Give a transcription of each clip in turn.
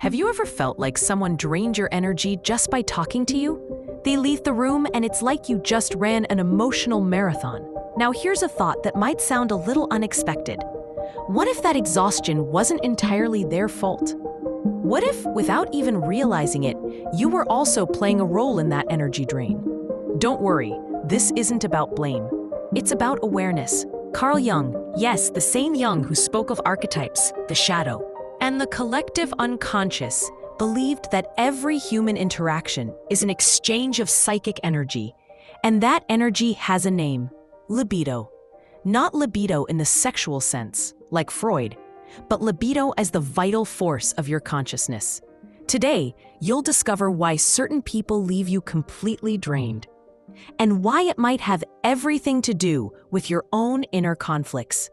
Have you ever felt like someone drained your energy just by talking to you? They leave the room and it's like you just ran an emotional marathon. Now here's a thought that might sound a little unexpected. What if that exhaustion wasn't entirely their fault? What if, without even realizing it, you were also playing a role in that energy drain? Don't worry, this isn't about blame. It's about awareness. Carl Jung, yes, the same Jung who spoke of archetypes, the shadow, and the collective unconscious, believed that every human interaction is an exchange of psychic energy, and that energy has a name, libido. Not libido in the sexual sense, like Freud, but libido as the vital force of your consciousness. Today, you'll discover why certain people leave you completely drained, and why it might have everything to do with your own inner conflicts.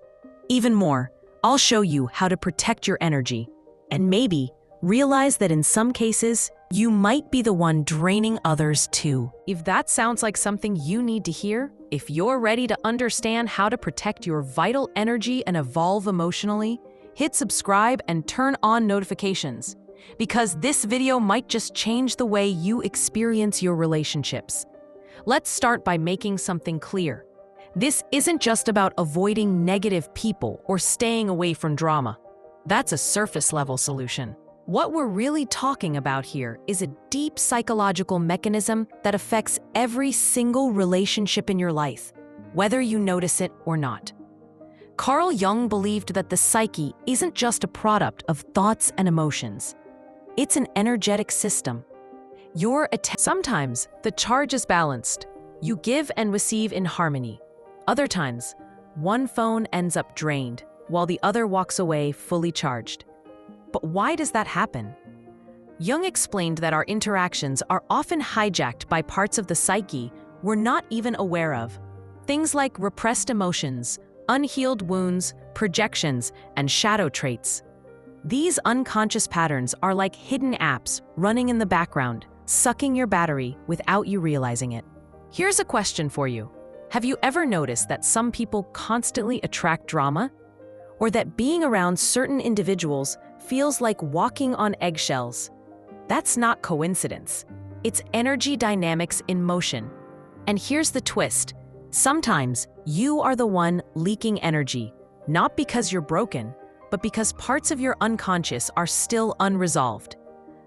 Even more, I'll show you how to protect your energy, and maybe realize that in some cases, you might be the one draining others too. If that sounds like something you need to hear, if you're ready to understand how to protect your vital energy and evolve emotionally, hit subscribe and turn on notifications, because this video might just change the way you experience your relationships. Let's start by making something clear. This isn't just about avoiding negative people or staying away from drama. That's a surface-level solution. What we're really talking about here is a deep psychological mechanism that affects every single relationship in your life, whether you notice it or not. Carl Jung believed that the psyche isn't just a product of thoughts and emotions. It's an energetic system. Sometimes the charge is balanced. You give and receive in harmony. Other times, one phone ends up drained, while the other walks away fully charged. But why does that happen? Jung explained that our interactions are often hijacked by parts of the psyche we're not even aware of. Things like repressed emotions, unhealed wounds, projections, and shadow traits. These unconscious patterns are like hidden apps running in the background, sucking your battery without you realizing it. Here's a question for you. Have you ever noticed that some people constantly attract drama? Or that being around certain individuals feels like walking on eggshells? That's not coincidence. It's energy dynamics in motion. And here's the twist. Sometimes you are the one leaking energy, not because you're broken, but because parts of your unconscious are still unresolved.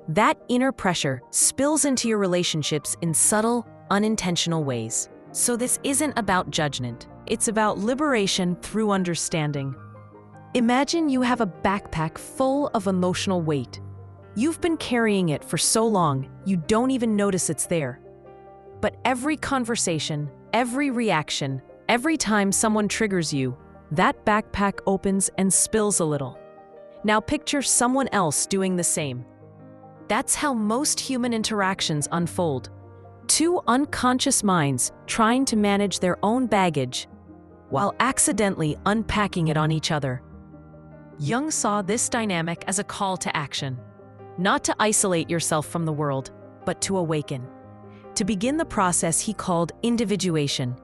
That inner pressure spills into your relationships in subtle, unintentional ways. So this isn't about judgment. It's about liberation through understanding. Imagine you have a backpack full of emotional weight. You've been carrying it for so long, you don't even notice it's there. But every conversation, every reaction, every time someone triggers you, that backpack opens and spills a little. Now picture someone else doing the same. That's how most human interactions unfold. Two unconscious minds trying to manage their own baggage while accidentally unpacking it on each other. Jung saw this dynamic as a call to action, not to isolate yourself from the world, but to awaken. To begin the process he called individuation,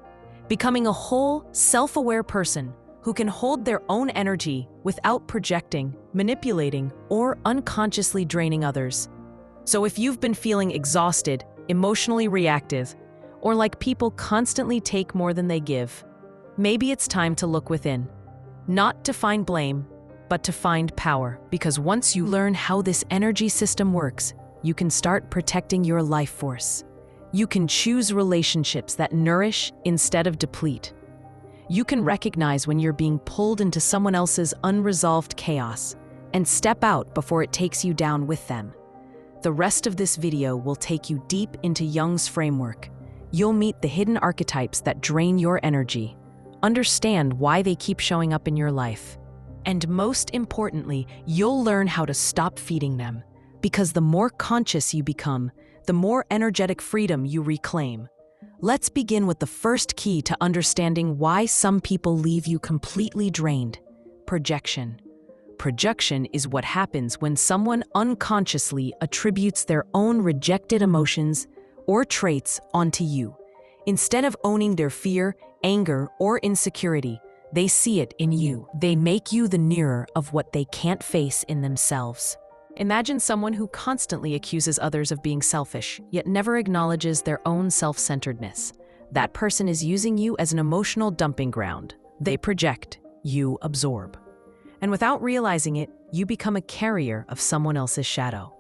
becoming a whole, self-aware person who can hold their own energy without projecting, manipulating, or unconsciously draining others. So if you've been feeling exhausted, emotionally reactive, or like people constantly take more than they give, maybe it's time to look within. Not to find blame, but to find power. Because once you learn how this energy system works, you can start protecting your life force. You can choose relationships that nourish instead of deplete. You can recognize when you're being pulled into someone else's unresolved chaos and step out before it takes you down with them. The rest of this video will take you deep into Jung's framework. You'll meet the hidden archetypes that drain your energy, understand why they keep showing up in your life, and most importantly, you'll learn how to stop feeding them. Because the more conscious you become, the more energetic freedom you reclaim. Let's begin with the first key to understanding why some people leave you completely drained: projection. Projection is what happens when someone unconsciously attributes their own rejected emotions or traits onto you. Instead of owning their fear, anger, or insecurity, they see it in you. They make you the mirror of what they can't face in themselves. Imagine someone who constantly accuses others of being selfish, yet never acknowledges their own self-centeredness. That person is using you as an emotional dumping ground. They project, you absorb. And without realizing it, you become a carrier of someone else's shadow.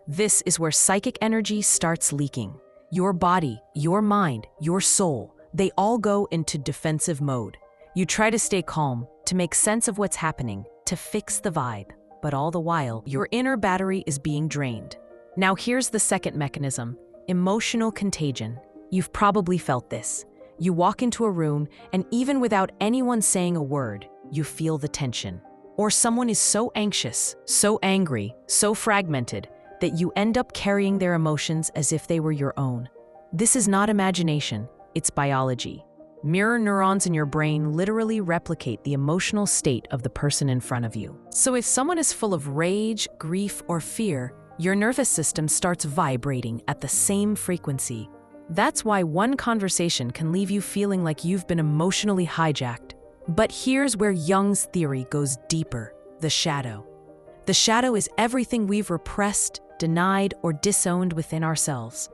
This is where psychic energy starts leaking. Your body, your mind, your soul, they all go into defensive mode. You try to stay calm, to make sense of what's happening, to fix the vibe. But all the while, your inner battery is being drained. Now here's the second mechanism, emotional contagion. You've probably felt this. You walk into a room, and even without anyone saying a word, you feel the tension. Or someone is so anxious, so angry, so fragmented, that you end up carrying their emotions as if they were your own. This is not imagination, it's biology. Mirror neurons in your brain literally replicate the emotional state of the person in front of you. So if someone is full of rage, grief, or fear, your nervous system starts vibrating at the same frequency. That's why one conversation can leave you feeling like you've been emotionally hijacked. But here's where Jung's theory goes deeper: the shadow. The shadow is everything we've repressed, denied, or disowned within ourselves.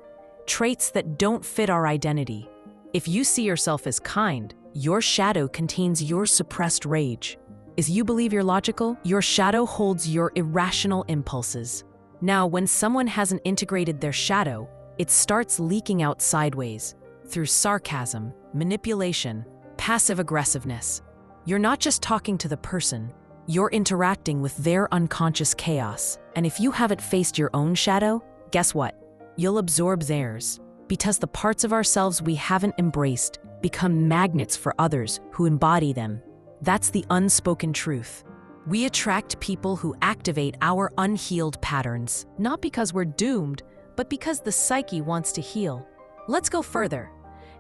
Traits that don't fit our identity. If you see yourself as kind, your shadow contains your suppressed rage. As you believe you're logical, your shadow holds your irrational impulses. Now, when someone hasn't integrated their shadow, it starts leaking out sideways, through sarcasm, manipulation, passive aggressiveness. You're not just talking to the person, you're interacting with their unconscious chaos. And if you haven't faced your own shadow, guess what? You'll absorb theirs. Because the parts of ourselves we haven't embraced become magnets for others who embody them. That's the unspoken truth. We attract people who activate our unhealed patterns, not because we're doomed, but because the psyche wants to heal. Let's go further.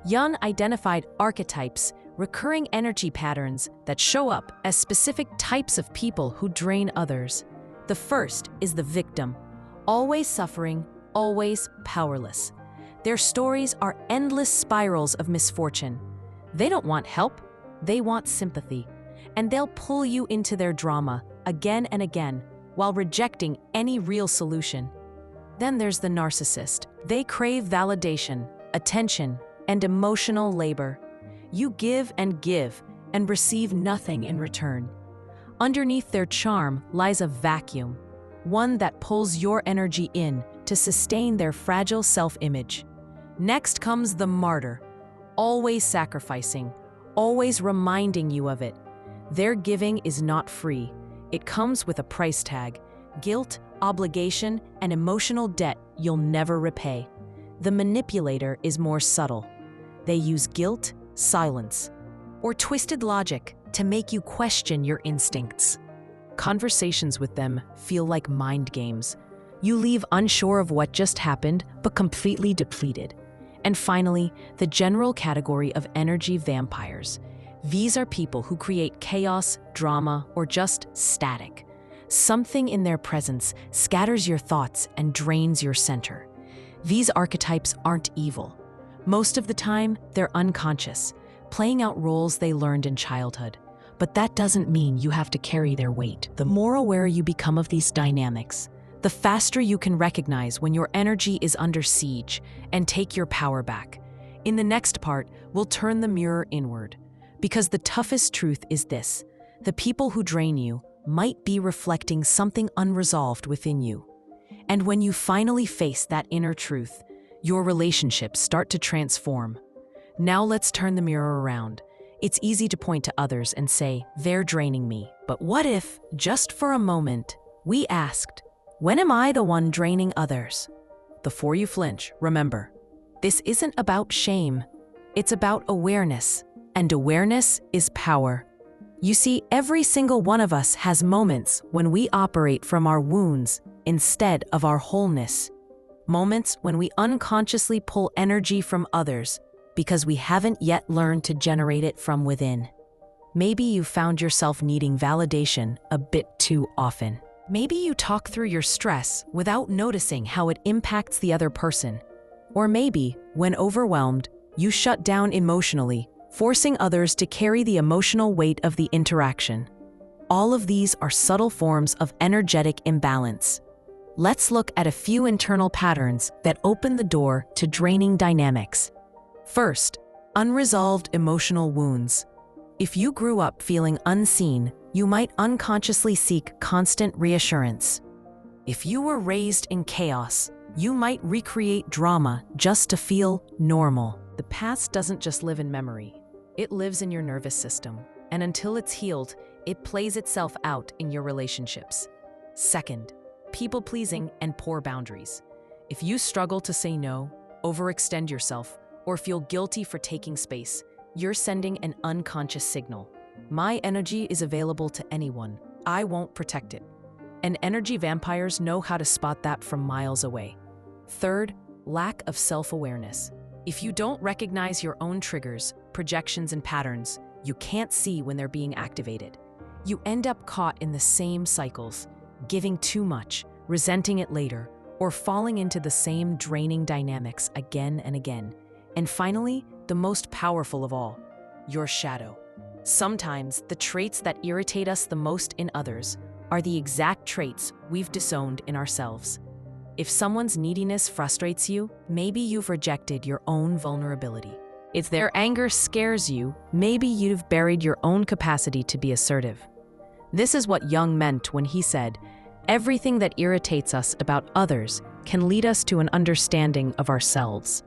Jung identified archetypes, recurring energy patterns that show up as specific types of people who drain others. The first is the victim, always suffering, always powerless. Their stories are endless spirals of misfortune. They don't want help, they want sympathy. And they'll pull you into their drama again and again while rejecting any real solution. Then there's the narcissist. They crave validation, attention, and emotional labor. You give and receive nothing in return. Underneath their charm lies a vacuum, one that pulls your energy in to sustain their fragile self-image. Next comes the martyr, always sacrificing, always reminding you of it. Their giving is not free. It comes with a price tag, guilt, obligation, and emotional debt you'll never repay. The manipulator is more subtle. They use guilt, silence, or twisted logic to make you question your instincts. Conversations with them feel like mind games. You leave unsure of what just happened, but completely depleted. And finally, the general category of energy vampires. These are people who create chaos, drama, or just static. Something in their presence scatters your thoughts and drains your center. These archetypes aren't evil. Most of the time, they're unconscious, playing out roles they learned in childhood. But that doesn't mean you have to carry their weight. The more aware you become of these dynamics, the faster you can recognize when your energy is under siege and take your power back. In the next part, we'll turn the mirror inward. Because the toughest truth is this: the people who drain you might be reflecting something unresolved within you. And when you finally face that inner truth, your relationships start to transform. Now let's turn the mirror around. It's easy to point to others and say, they're draining me. But what if, just for a moment, we asked, when am I the one draining others? Before you flinch, remember, this isn't about shame. It's about awareness. And awareness is power. You see, every single one of us has moments when we operate from our wounds instead of our wholeness. Moments when we unconsciously pull energy from others because we haven't yet learned to generate it from within. Maybe you found yourself needing validation a bit too often. Maybe you talk through your stress without noticing how it impacts the other person. Or maybe, when overwhelmed, you shut down emotionally, forcing others to carry the emotional weight of the interaction. All of these are subtle forms of energetic imbalance. let's look at a few internal patterns that open the door to draining dynamics. First, unresolved emotional wounds. If you grew up feeling unseen, you might unconsciously seek constant reassurance. If you were raised in chaos, you might recreate drama just to feel normal. The past doesn't just live in memory. It lives in your nervous system, and until it's healed, it plays itself out in your relationships. Second, people-pleasing and poor boundaries. If you struggle to say no, overextend yourself, or feel guilty for taking space, you're sending an unconscious signal. My energy is available to anyone. I won't protect it. And energy vampires know how to spot that from miles away. Third, lack of self-awareness. If you don't recognize your own triggers, projections, and patterns, you can't see when they're being activated. You end up caught in the same cycles, giving too much, resenting it later, or falling into the same draining dynamics again and again. And finally, the most powerful of all, your shadow. Sometimes the traits that irritate us the most in others are the exact traits we've disowned in ourselves. If someone's neediness frustrates you, maybe you've rejected your own vulnerability. If their anger scares you, maybe you've buried your own capacity to be assertive. This is what Jung meant when he said, "Everything that irritates us about others can lead us to an understanding of ourselves."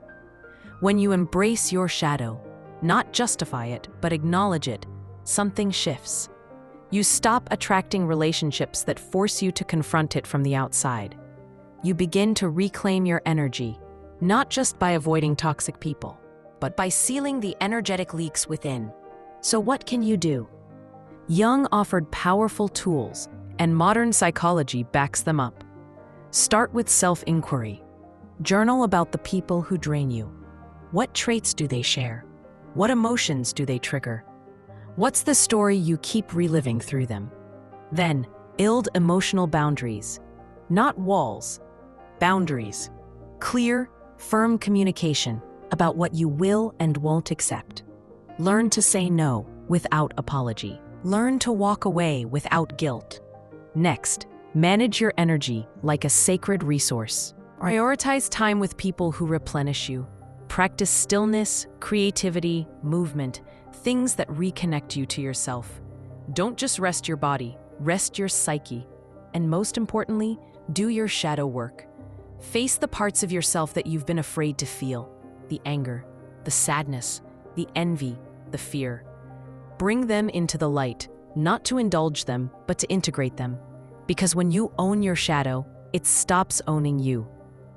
When you embrace your shadow, not justify it, but acknowledge it, something shifts. You stop attracting relationships that force you to confront it from the outside. You begin to reclaim your energy, not just by avoiding toxic people, but by sealing the energetic leaks within. So what can you do? Jung offered powerful tools, and modern psychology backs them up. Start with self-inquiry. Journal about the people who drain you. What traits do they share? What emotions do they trigger? What's the story you keep reliving through them? Then, build emotional boundaries. Not walls, boundaries. Clear, firm communication about what you will and won't accept. Learn to say no without apology. Learn to walk away without guilt. Next, manage your energy like a sacred resource. Prioritize time with people who replenish you. Practice stillness, creativity, movement, things that reconnect you to yourself. Don't just rest your body, rest your psyche. And most importantly, do your shadow work. Face the parts of yourself that you've been afraid to feel. The anger, the sadness, the envy, the fear. Bring them into the light, not to indulge them, but to integrate them. Because when you own your shadow, it stops owning you.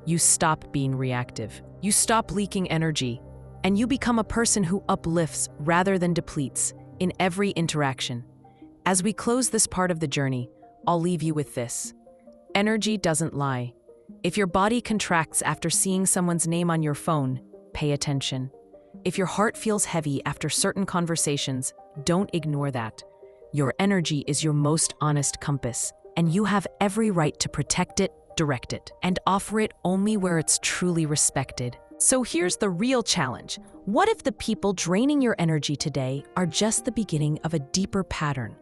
You stop being reactive. You stop leaking energy, and you become a person who uplifts rather than depletes in every interaction. As we close this part of the journey, I'll leave you with this. Energy doesn't lie. If your body contracts after seeing someone's name on your phone, pay attention. If your heart feels heavy after certain conversations, don't ignore that. Your energy is your most honest compass, and you have every right to protect it, direct it, and offer it only where it's truly respected. So here's the real challenge. What if the people draining your energy today are just the beginning of a deeper pattern?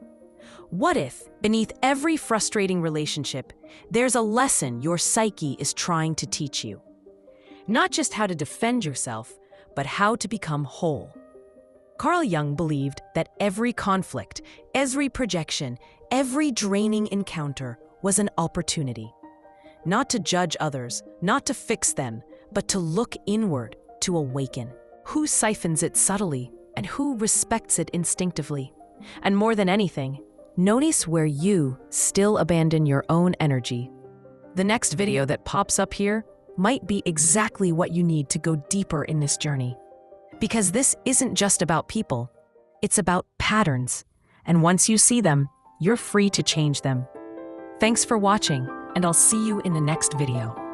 What if, beneath every frustrating relationship, there's a lesson your psyche is trying to teach you? Not just how to defend yourself, but how to become whole. Carl Jung believed that every conflict, every projection, every draining encounter was an opportunity. Not to judge others, not to fix them, but to look inward, to awaken. Who siphons it subtly, and who respects it instinctively? And more than anything, notice where you still abandon your own energy. The next video that pops up here might be exactly what you need to go deeper in this journey. Because this isn't just about people, it's about patterns. And once you see them, you're free to change them. Thanks for watching, and I'll see you in the next video.